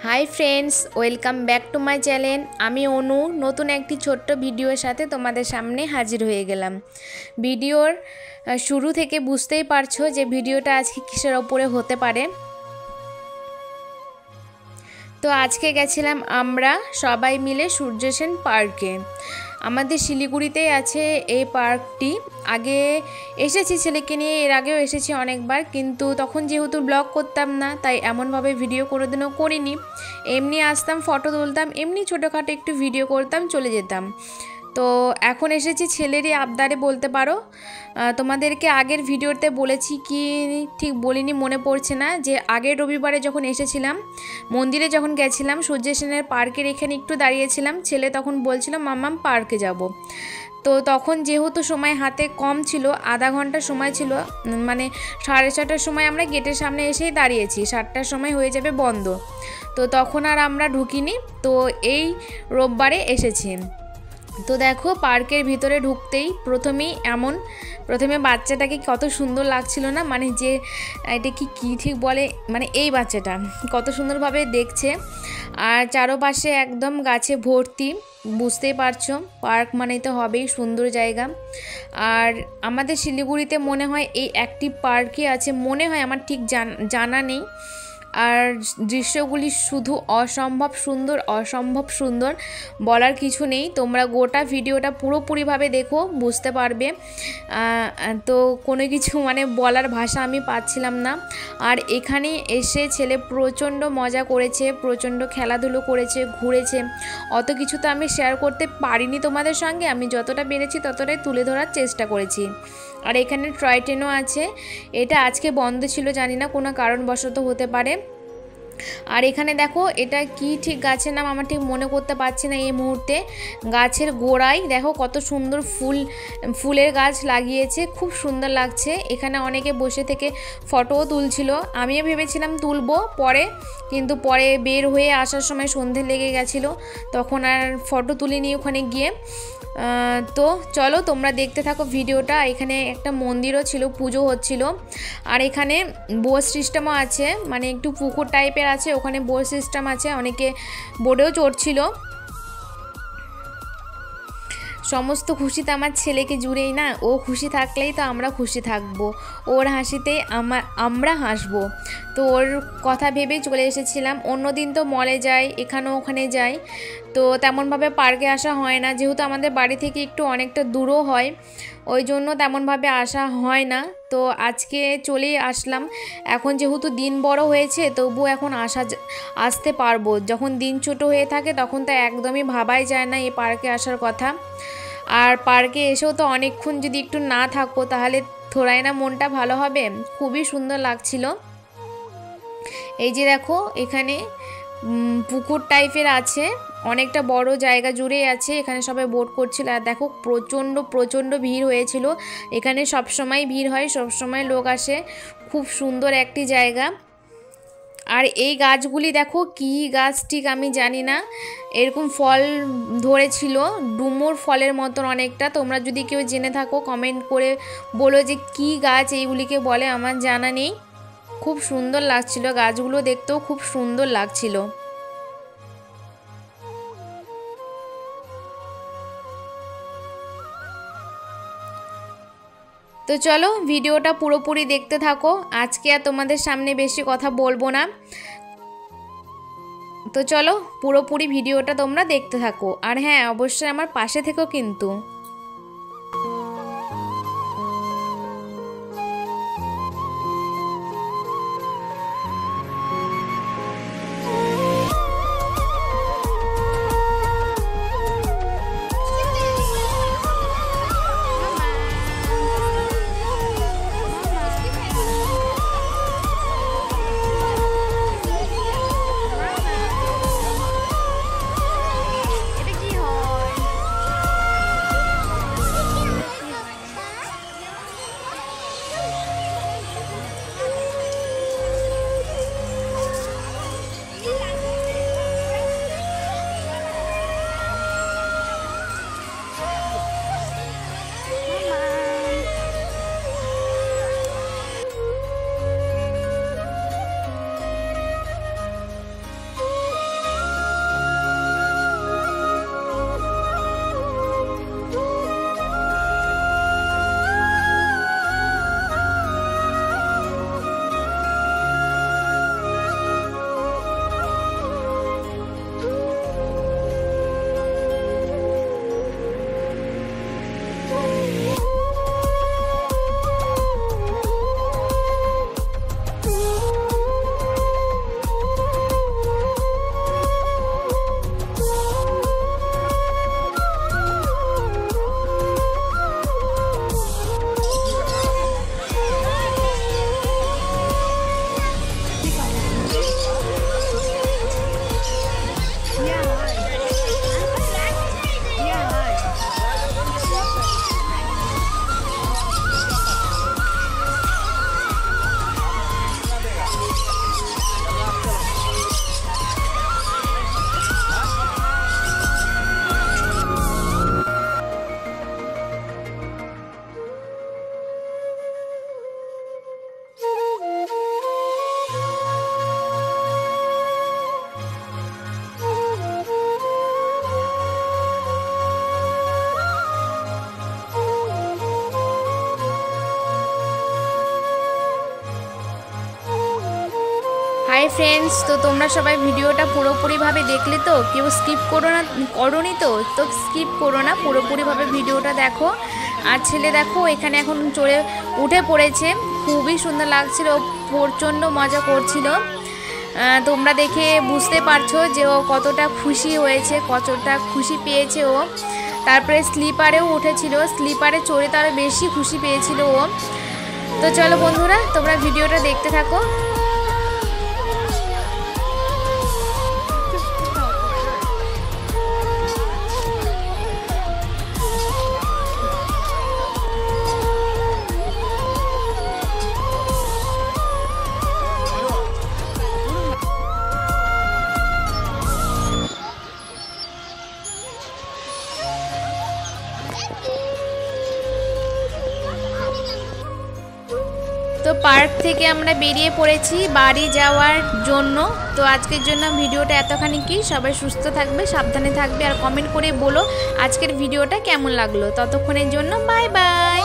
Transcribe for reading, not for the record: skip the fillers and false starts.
Hi friends, welcome back to my channel. আমি অনু নতুন একটি ছোট্ট ভিডিওর সাথে তোমাদের সামনে হাজির হয়ে গেলাম। ভিডিওর শুরু থেকে বুঝতেই পারছো যে ভিডিওটা আজকে কিসের ওপরে হতে পারে। তো আজকে গেছিলাম আমরা সবাই মিলে সূর্য সেন পার্কে। আমাদের শিলিগুড়িতেই আছে এই পার্কটি। আগে এসেছি ছেলেকে নিয়ে, এর আগেও এসেছি অনেকবার, কিন্তু তখন যেহেতু ব্লগ করতাম না তাই এমনভাবে ভিডিও কোনোদিনও করিনি। এমনি আসতাম, ফটো তুলতাম, এমনি ছোটোখাটো একটু ভিডিও করতাম, চলে যেতাম। তো এখন এসেছি ছেলেরই আবদারে বলতে পারো। তোমাদেরকে আগের ভিডিওতে বলেছি কি ঠিক বলিনি, মনে পড়ছে না, যে আগের রবিবারে যখন এসেছিলাম মন্দিরে, যখন গেছিলাম সূর্য সেনের পার্কের এখানে একটু দাঁড়িয়েছিলাম। ছেলে তখন বলছিল মাম্মাম পার্কে যাব। তো তখন যেহেতু সময় হাতে কম ছিল, আধা ঘন্টা সময় ছিল, মানে 6:30টার সময় আমরা গেটের সামনে এসেই দাঁড়িয়েছি, 7টার সময় হয়ে যাবে বন্ধ। তো তখন আর আমরা ঢুকিনি। তো এই রোববারে এসেছি। তো দেখো পার্কের ভিতরে ঢুকতেই প্রথমে বাচ্চাটাকে কত সুন্দর লাগছিল না, মানে যে এটা কি ঠিক বলে, মানে এই বাচ্চাটা কত সুন্দরভাবে দেখছে। আর চারপাশে একদম গাছে ভর্তি, বুঝতেই পারছো পার্ক মানেই তো হবেই সুন্দর জায়গা। আর আমাদের শিলিগুড়িতে মনে হয় এই একটি পার্কই আছে, মনে হয়, আমার ঠিক জানা নেই। আর দৃশ্যগুলি শুধু অসম্ভব সুন্দর, বলার কিছু নেই। তোমরা গোটা ভিডিওটা পুরোপুরিভাবে দেখো, বুঝতে পারবে। তো কোনো কিছু মানে বলার ভাষা আমি পাচ্ছিলাম না। আর এখানে এসে ছেলে প্রচণ্ড মজা করেছে, প্রচণ্ড খেলাধুলো করেছে, ঘুরেছে। অত কিছু তো আমি শেয়ার করতে পারিনি তোমাদের সঙ্গে, আমি যতটা পেরেছি ততটাই তুলে ধরার চেষ্টা করেছি। আর এখানে টয় ট্রেনও আছে। এটা আজকে বন্ধ ছিল, জানি না, কোনো কারণবশত হতে পারে। আর এখানে দেখো এটা কি ঠিক গাছের নাম আমার ঠিক মনে করতে পারছি না এই মুহূর্তে। গাছের গোড়ায় দেখো কত সুন্দর ফুলের গাছ লাগিয়েছে, খুব সুন্দর লাগছে। এখানে অনেকে বসে থেকে ফটোও তুলছিল, আমিও ভেবেছিলাম তুলবো পরে, কিন্তু পরে বের হয়ে আসার সময় সন্ধে লেগে গেছিলো, তখন আর ফটো তুলিনি ওখানে গিয়ে। তো চলো তোমরা দেখতে থাকো ভিডিওটা। এখানে একটা মন্দিরও ছিল, পুজো হচ্ছিল। আর এখানে বোট সিস্টেমও আছে, মানে একটু পুকুর টাইপের আছে, ওখানে বোট সিস্টেম আছে, অনেকে বোটেও চড়ছিল। সমস্ত খুশি তো আমার ছেলেকে জুড়েই না, ও খুশি থাকলেই তো আমরা খুশি থাকবো, ওর হাসিতেই আমরা হাসবো। তো ওর কথা ভেবেই চলে এসেছিলাম। অন্য দিন তো মলে যাই, এখানেও ওখানে যাই, তো তেমনভাবে পার্কে আসা হয় না, যেহেতু আমাদের বাড়ি থেকে একটু অনেকটা দূরও হয়, ওই জন্য তেমনভাবে আসা হয় না। তো আজকে চলেই আসলাম। এখন যেহেতু দিন বড় হয়েছে, তবু এখন আসতে পারবো। যখন দিন ছোট হয়ে থাকে তখন তো একদমই ভাবাই যায় না এই পার্কে আসার কথা। আর পার্কে এসেও তো অনেকক্ষণ যদি একটু না থাকবো তাহলে থোড়াই না মনটা ভালো হবে। খুবই সুন্দর লাগছিল। এই যে দেখো এখানে পুকুর টাইপের আছে, অনেকটা বড় জায়গা জুড়েই আছে, এখানে সবাই বোট করছিল। আর দেখো প্রচণ্ড ভিড় হয়েছিল, এখানে সবসময় ভিড় হয়, সবসময় লোক আসে, খুব সুন্দর একটি জায়গা। আর এই গাছগুলি দেখো কি গাছ ঠিক আমি জানি না, এরকম ফল ধরেছিল, ডুমুর ফলের মতন অনেকটা। তোমরা যদি কেউ জেনে থাকো কমেন্ট করে বলো যে কি গাছ এইগুলিকে বলে, আমার জানা নেই। খুব সুন্দর লাগছিল, গাছগুলো দেখতেও খুব সুন্দর লাগছিল। তো চলো ভিডিওটা পুরোপুরি দেখতে থাকো, আজকে আর তোমাদের সামনে বেশি কথা বলবো না। তো চলো পুরোপুরি ভিডিওটা তোমরা দেখতে থাকো। আর হ্যাঁ, অবশ্যই আমার পাশে থেকো কিন্তু। হাই ফ্রেন্ডস, তো তোমরা সবাই ভিডিওটা পুরোপুরিভাবে দেখলে তো? কেউ স্কিপ করোনি তো স্কিপ করো না, পুরোপুরিভাবে ভিডিওটা দেখো। আর ছেলে দেখো এখানে এখন উঠে পড়েছে, খুবই সুন্দর লাগছিল, প্রচণ্ড মজা করছিল। তোমরা দেখে বুঝতে পারছো যে ও কতটা খুশি হয়েছে, কতটা খুশি পেয়েছে ও। তারপরে স্লিপারেও উঠেছিল, স্লিপারে চড়ে তো আরও বেশি খুশি পেয়েছিল ও। তো চলো বন্ধুরা, তোমরা ভিডিওটা দেখতে থাকো। তো পার্ক থেকে আমরা বেরিয়ে পড়েছি বাড়ি যাওয়ার জন্য। তো আজকের জন্য ভিডিওটা এতখানি কি, সবাই সুস্থ থাকবে, সাবধানে থাকবে, আর কমেন্ট করে বলো আজকের ভিডিওটা কেমন লাগলো। ততক্ষণের জন্য বাই বাই।